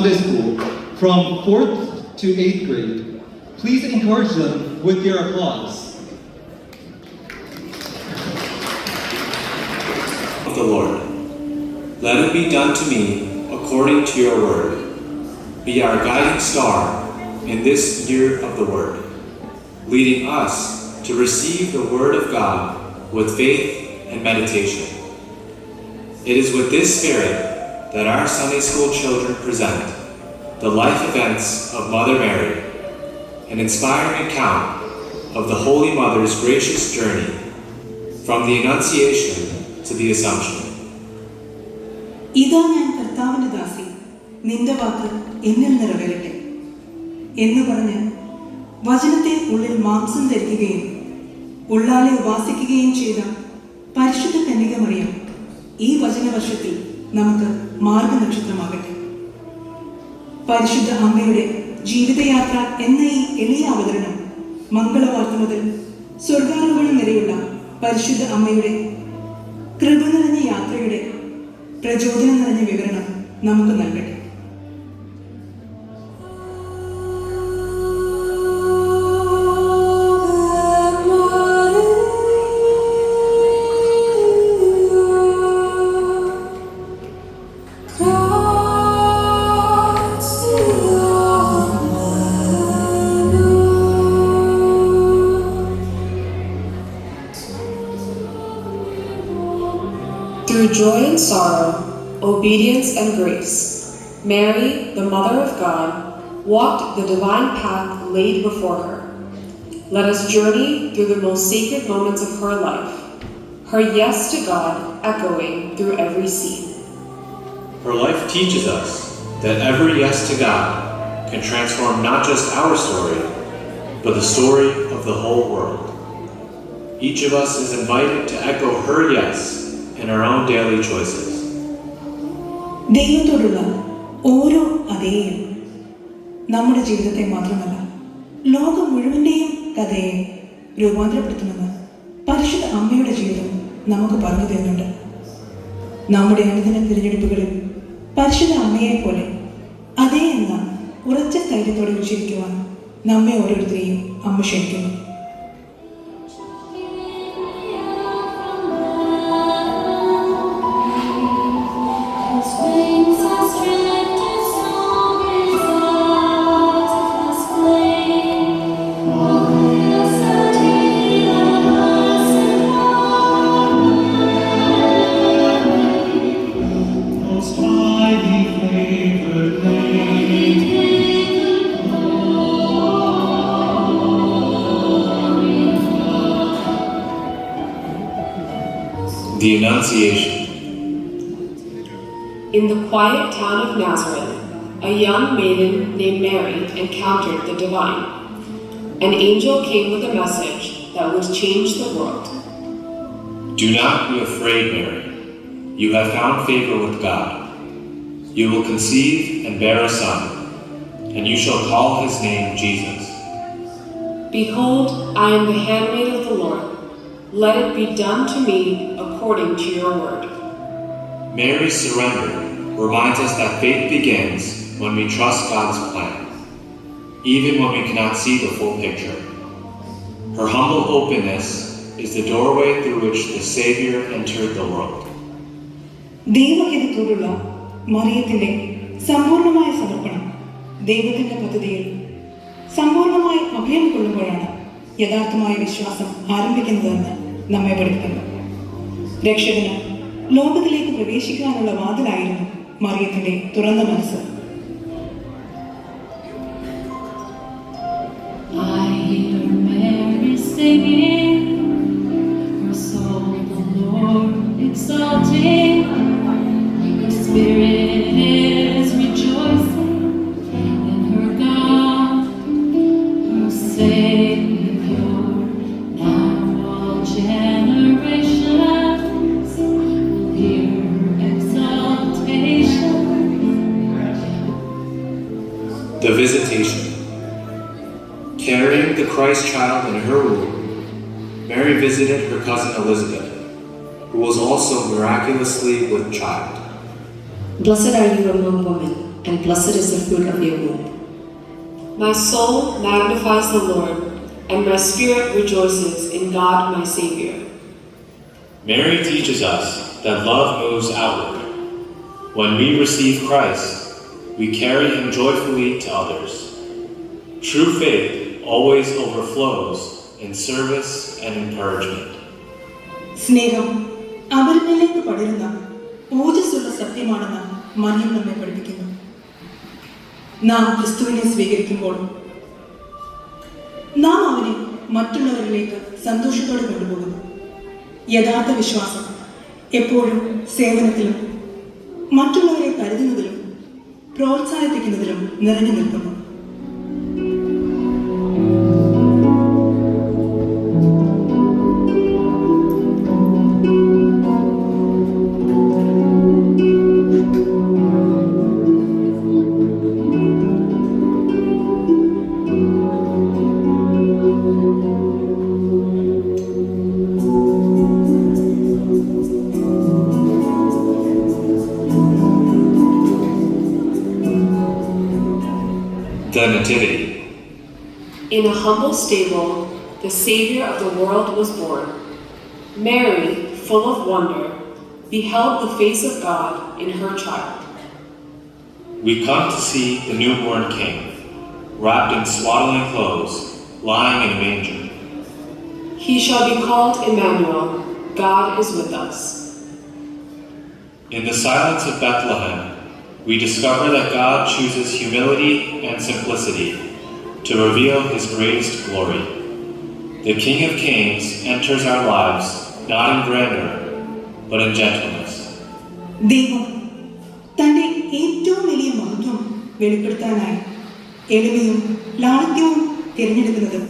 Sunday School from 4th to 8th grade. Please encourage them with your applause. Of the Lord. Let it be done to me according to your word. Be our guiding star in this year of the word, leading us to receive the word of God with faith and meditation. It is with this spirit that our Sunday school children present the life events of Mother Mary, an inspiring account of the Holy Mother's gracious journey from the Annunciation to the Assumption. ഇതാ ഞാൻ കർത്താവിന്റെ ദാസി, നിന്റെ വാക്ക് എന്നിൽ നിറവേറട്ടെ എന്ന് പറഞ്ഞ് വചനത്തെ ഉള്ളിൽ മാംസം ധരിക്കുകയും ഉള്ളാലെ ഉപാസിക്കുകയും ചെയ്ത പരിശുദ്ധ കന്യക മറിയം ഈ വചനവർഷത്തിൽ നമുക്ക് മാർഗനക്ഷത്രമാകട്ടെ. പരിശുദ്ധ അമ്മയുടെ ജീവിതയാത്ര എന്ന ഈ എളിയ അവതരണം മംഗളവാർത്ത മുതൽ സ്വർഗാരോഹണം വരെയുള്ള പരിശുദ്ധ അമ്മയുടെ കൃപ നിറഞ്ഞ യാത്രയുടെ പ്രചോദനം നിറഞ്ഞ വിവരണം നമുക്ക് നൽകട്ടെ. Through joy and sorrow, obedience and grace, Mary, the Mother of God, walked the divine path laid before her. Let us journey through the most sacred moments of her life, her yes to God echoing through every scene. Her life teaches us that every yes to God can transform not just our story, but the story of the whole world. Each of us is invited to echo her yes in our own daily choices. ദൈവത്തോടുള്ള ഓരോ അതേയും നമ്മുടെ ജീവിതത്തെ മാത്രമല്ല ലോകം മുഴുവൻ്റെയും കഥയെ രൂപാന്തരപ്പെടുത്തുമെന്ന് പരിശുദ്ധ അമ്മയുടെ ജീവിതം നമുക്ക് പറഞ്ഞു തരുന്നുണ്ട്. നമ്മുടെ അനുദിന തിരഞ്ഞെടുപ്പുകളിൽ പരിശുദ്ധ അമ്മയെ പോലെ അതേ എന്ന ഉറച്ച ധൈര്യത്തോടെ ഉച്ചരിക്കുവാൻ നമ്മെ ഓരോരുത്തരെയും അമ്മ ക്ഷണിക്കുന്നു. The Annunciation. In the quiet town of Nazareth, a young maiden named Mary encountered the divine. An angel came with a message that would change the world. Do not be afraid, Mary. You have found favor with God. You will conceive and bear a son, and you shall call his name Jesus. Behold, I am the handmaid of the Lord. Let it be done to me according to your word. Mary's surrender reminds us that faith begins when we trust God's plan, even when we cannot see the full picture. Her humble openness is the doorway through which the Savior entered the world. ദൈവഹിതത്തോടുള്ള മറിയത്തിന്റെ സമ്പൂർണമായ സമർപ്പണം ദൈവത്തിന്റെ പദ്ധതിയിൽ സമ്പൂർണമായി അഭയം കൊള്ളുമ്പോഴാണ് യഥാർത്ഥമായ വിശ്വാസം ആരംഭിക്കുന്നതെന്ന് നമ്മെ പഠിപ്പിക്കുന്നു. രക്ഷകന് ലോകത്തിലേക്ക് പ്രവേശിക്കാനുള്ള വാതിലായിരുന്നു മറിയത്തിന്റെ തുറന്ന മനസ്സ്. I hear Mary singing, her soul the Lord exalting, her spirit is rejoicing in her God, her Savior. Now all generations will hear her exaltation. The Visitation. Carrying the Christ child in her womb, Mary visited her cousin Elizabeth, who was also miraculously with child. Blessed are you among women, and blessed is the fruit of your womb. My soul magnifies the Lord, and my spirit rejoices in God my Savior. Mary teaches us that love moves outward. When we receive Christ, we carry him joyfully to others. True faith always overflows in service and encouragement. സ്നേഹം അവരിലേക്ക് പടരുന്ന ഊർജ്ജസ്സുള്ള സത്യമാണെന്ന് മറിയം നമ്മെ പഠിപ്പിക്കുന്നു. നാം ക്രിസ്തുവിനെ സ്വീകരിക്കുമ്പോൾ നാം അവനെ മറ്റുള്ളവരിലേക്ക് സന്തോഷത്തോടെ കൊണ്ടുപോകുന്നു. യഥാർത്ഥ വിശ്വാസം എപ്പോഴും സേവനത്തിലും മറ്റുള്ളവരെ കരുതുന്നതിലും പ്രോത്സാഹിപ്പിക്കുന്നതിലും നിറഞ്ഞു നിൽക്കുന്നു. The Nativity. In a humble stable, the Savior of the world was born. Mary, full of wonder, beheld the face of God in her child. We come to see the newborn King, wrapped in swaddling clothes, lying in a manger. He shall be called Emmanuel, God is with us. In the silence of Bethlehem, we discover that God chooses humility and simplicity to reveal his greatest glory. The King of Kings enters our lives not in grandeur, but in gentleness. ദൈവം തന്റെ ഏറ്റവും വലിയ മഹത്വം വെളിപ്പെടുത്താനായി എളിമയും ലാളിത്യവും തിരഞ്ഞെടുക്കുന്നത്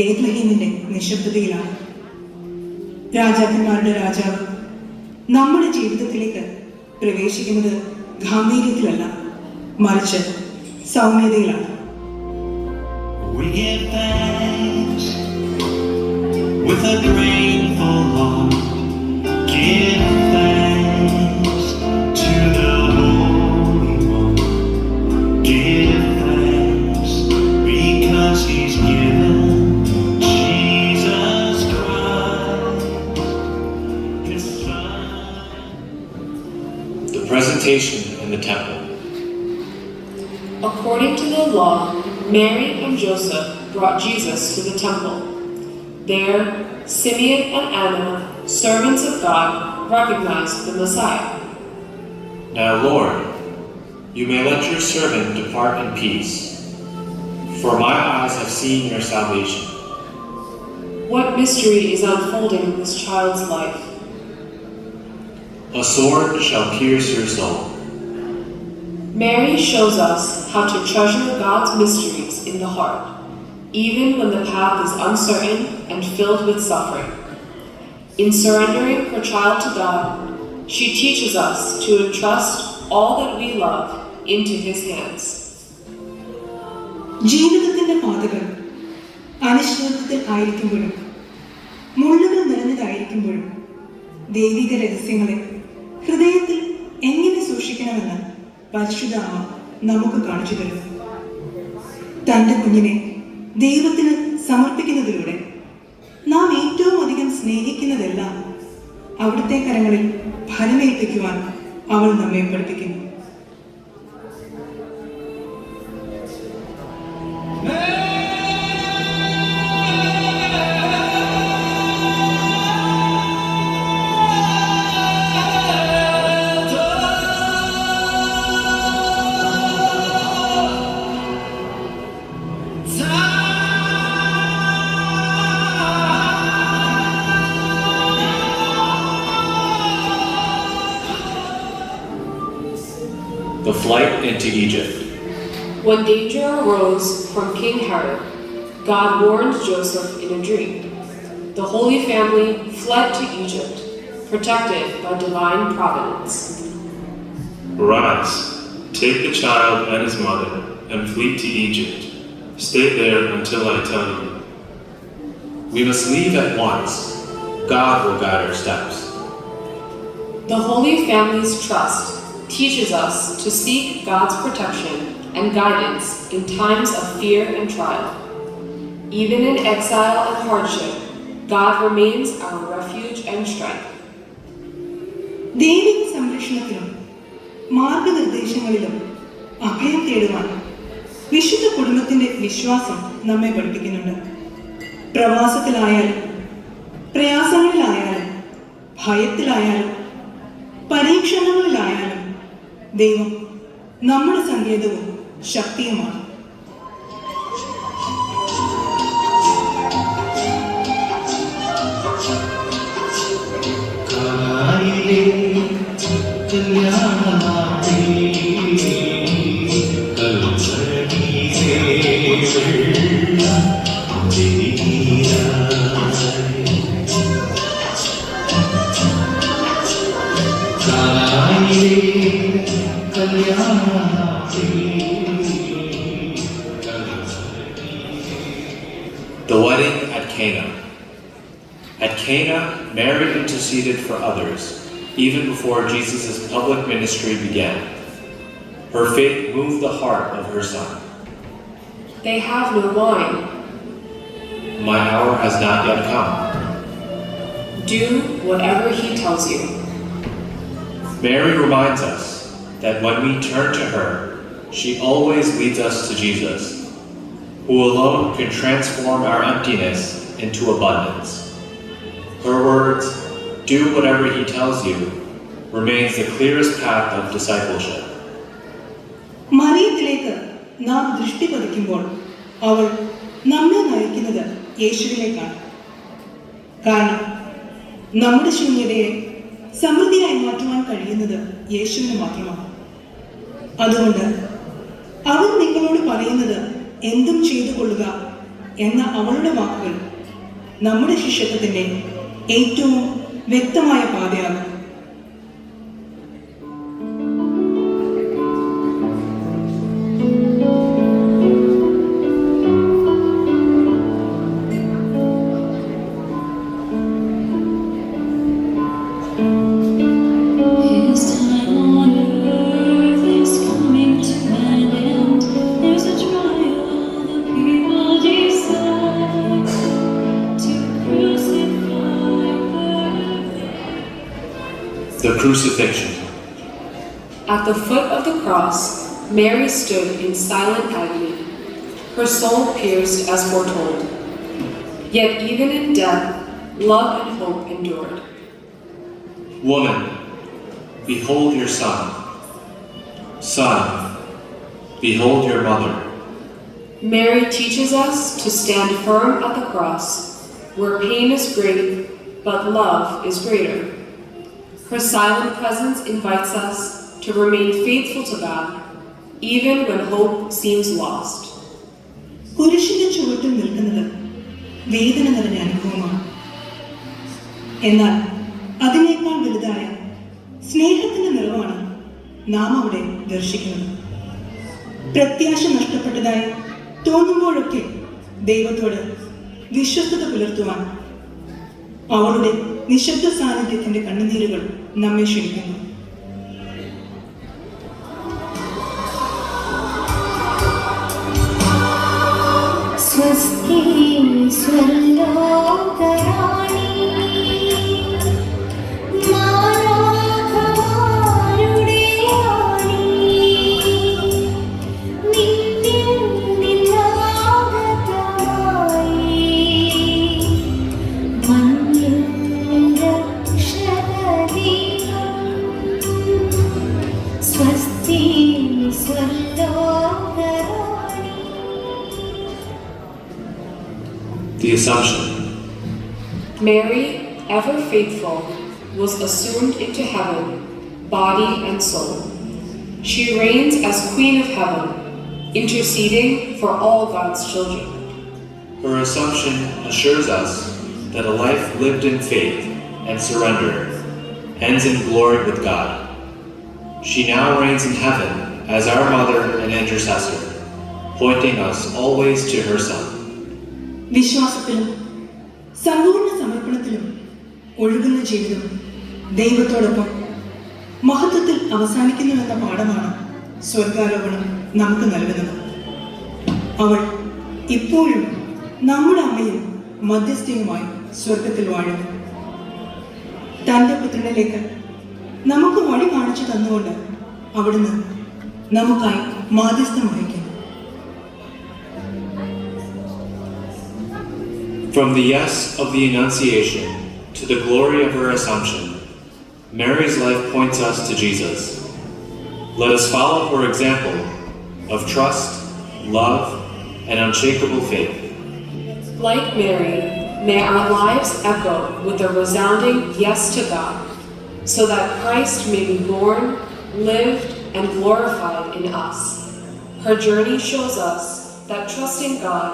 ബേത്ലഹേമിന്റെ നിശബ്ദതയിലാണ്. രാജാക്കന്മാരുടെ രാജാവ് നമ്മുടെ ജീവിതത്തിലേക്ക് പ്രവേശിക്കുന്നത് ഗാംഭീര്യത്തിലല്ല, മറിച്ച് സൗമ്യതയിലാണ്. We give thanks with a grateful heart. Give thanks to the Holy One. Give thanks because He's given Jesus Christ, His Son. The presentation in the temple. According to the law, Mary and Joseph brought Jesus to the temple. There, Simeon and Anna, servants of God, recognized the Messiah. Now, Lord, you may let your servant depart in peace, for my eyes have seen your salvation. What mystery is unfolding in this child's life? A sword shall pierce your soul. Mary shows us how to treasure God's mysteries in the heart, even when the path is uncertain and filled with suffering. In surrendering her child to God, she teaches us to entrust all that we love into His hands. ജീവിതത്തിന്റെ പാതകൾ അനിശ്ചിതത്വത്തിൽ ആയിരിക്കുമ്പോഴും മുള്ളുകൾ നിറഞ്ഞതായിരിക്കുമ്പോഴും ദൈവിക രഹസ്യങ്ങളെ ഹൃദയത്തിൽ എങ്ങനെ സൂക്ഷിക്കണമെന്ന് പരിശുദ്ധ അമ്മ നമുക്ക് കാണിച്ചു തരുന്നു. തന്റെ കുഞ്ഞിനെ ദൈവത്തിന് സമർപ്പിക്കുന്നതിലൂടെ നാം ഏറ്റവും അധികം സ്നേഹിക്കുന്നതെല്ലാം അവിടുത്തെ കരങ്ങളിൽ ഫലമേൽപ്പിക്കുവാൻ അവൾ നമ്മെ പഠിപ്പിക്കുന്നു. The flight into Egypt. When danger arose from King Herod, God warned Joseph in a dream. The Holy Family fled to Egypt, protected by divine providence. Arise, take the child and his mother, and flee to Egypt. Stay there until I tell you. We must leave at once. God will guide our steps. The Holy Family's trust teaches us to seek God's protection and guidance in times of fear and trial. Even in exile and hardship, God remains our refuge and strength. ദൈവിക സംരക്ഷണത്തിലും മാർഗനിർദ്ദേശങ്ങളിലും അഭയം തേടുവാൻ വിശുദ്ധ കുടുംബത്തിന്റെ വിശ്വാസം നമ്മെ പഠിപ്പിക്കുന്നുണ്ട്. പ്രവാസത്തിലായാലും പ്രയാസങ്ങളിലായാലും ഭയത്തിലായാലും പരീക്ഷണങ്ങളിലായാലും ദൈവം നമ്മുടെ സങ്കേതവും ശക്തിയുമാണ്. The wedding at Cana. At Cana, Mary interceded for others, even before Jesus' public ministry began. Her faith moved the heart of her son. They have no wine. My hour has not yet come. Do whatever he tells you. Mary reminds us that when we turn to her, she always leads us to Jesus, who alone can transform our emptiness into abundance. Her words, "Do whatever he tells you," remains the clearest path of discipleship. മറിയത്തിലേക്ക് നാം ദൃഷ്ടി പതിക്കുമ്പോൾ അവൾ നമ്മെ നയിക്കുന്നത് യേശുവിലേക്കാണ്. കാരണം നമ്മുടെ ശൂന്യതയെ സമൃദ്ധിയായി മാറ്റുവാൻ കഴിയുന്നത് യേശുവിന് മാത്രമാണ്. അതുകൊണ്ട് അവൻ നിങ്ങളോട് പറയുന്നത് എന്തും ചെയ്തു കൊള്ളുക എന്ന അവളുടെ വാക്കുകൾ നമ്മുടെ ശിഷ്യത്വത്തിന്റെ ഏറ്റവും വ്യക്തമായ പാതയാകും. His time on earth is coming to an end. There's a trial the people decide to crucify The crucifixion. At the foot of the cross, Mary stood in silent agony, her soul pierced as foretold. Yet even in death, love and hope endured. Woman, behold your son. Son, behold your mother. Mary teaches us to stand firm at the cross, where pain is great, but love is greater. Her silent presence invites us to remain faithful to God, even when hope seems lost. കുരിശിന്റെ ചുവട്ടിൽ നിൽക്കുന്നത് വേദന നിറഞ്ഞ അനുഭവമാണ്. എന്നാൽ അതിനേക്കാൾ വലുതായ സ്നേഹത്തിന്റെ നിറവാണ് നാം അവിടെ ദർശിക്കുന്നത്. പ്രത്യാശ നഷ്ടപ്പെട്ടതായി തോന്നുമ്പോഴൊക്കെ ദൈവത്തോട് വിശ്വസ്തത പുലർത്തുവാൻ അവളുടെ നിശബ്ദ സാന്നിധ്യത്തിന്റെ കണ്ണുനീരുകൾ നമ്മെ ക്ഷണിക്കുന്നു. സ്വസ്തി സ്വലോകരാണി മാലാഖമാരുടെ റാണി നിന്നിൽ നിന്നാഗതമായി മണ്ണിൽ രക്ഷകദീപം സ്വസ്തി സ്വലോകരാണി. The Assumption. Mary, ever faithful, was assumed into heaven, body and soul. She reigns as Queen of Heaven, interceding for all God's children. Her Assumption assures us that a life lived in faith and surrender ends in glory with God. She now reigns in heaven as our mother and intercessor, pointing us always to her Son. വിശ്വാസത്തിലും സമ്പൂർണ്ണ സമർപ്പണത്തിലും ഒഴുകുന്ന ജീവിതം ദൈവത്തോടൊപ്പം മഹത്വത്തിൽ അവസാനിക്കുന്നുവെന്ന പാഠമാണ് സ്വർഗാരോപണം നമുക്ക് നൽകുന്നത്. അവൾ ഇപ്പോഴും നമ്മുടെ അമ്മയും മധ്യസ്ഥയുമായി സ്വർഗത്തിൽ വാഴുന്നു. തൻ്റെ പുത്രനിലേക്ക് നമുക്ക് വഴി കാണിച്ചു തന്നുകൊണ്ട് അവിടുന്ന് നമുക്കായി മാധ്യസ്ഥം വഹിക്കുന്നു. From the yes of the Annunciation to the glory of her Assumption, Mary's life points us to Jesus. Let us follow her example of trust, love, and unshakable faith. Like Mary, may our lives echo with a resounding yes to God, so that Christ may be born, lived, and glorified in us. Her journey shows us that trusting God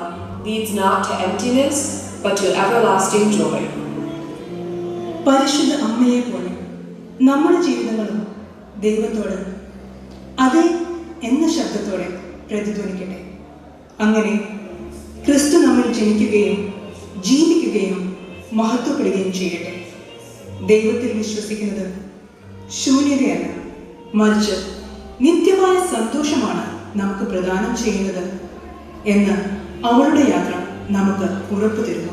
leads not to emptiness, but to everlasting joy. പരിശുദ്ധ അമ്മയെ പോലെ നമ്മുടെ ജീവിതങ്ങളും ദൈവത്തോട് അതെ എന്ന ശബ്ദത്തോടെ പ്രതിധ്വനിക്കട്ടെ. അങ്ങനെ ക്രിസ്തു നമ്മിൽ ജനിക്കുകയും ജീവിക്കുകയും മഹത്വപ്പെടുകയും ചെയ്യട്ടെ. ദൈവത്തിൽ വിശ്വസിക്കുന്നത് ശൂന്യതയല്ല, മറിച്ച് നിത്യമായ സന്തോഷമാണ് നമുക്ക് പ്രദാനം ചെയ്യുന്നത് എന്ന് അവളുടെ യാത്ര നമുക്ക് ഉറപ്പു തരുന്നു.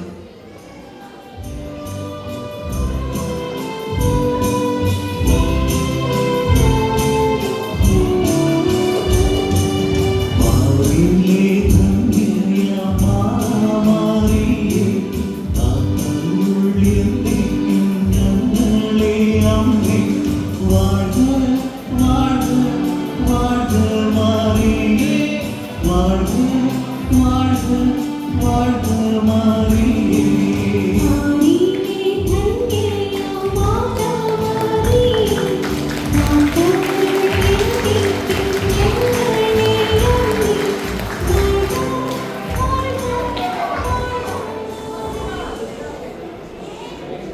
வாழ்க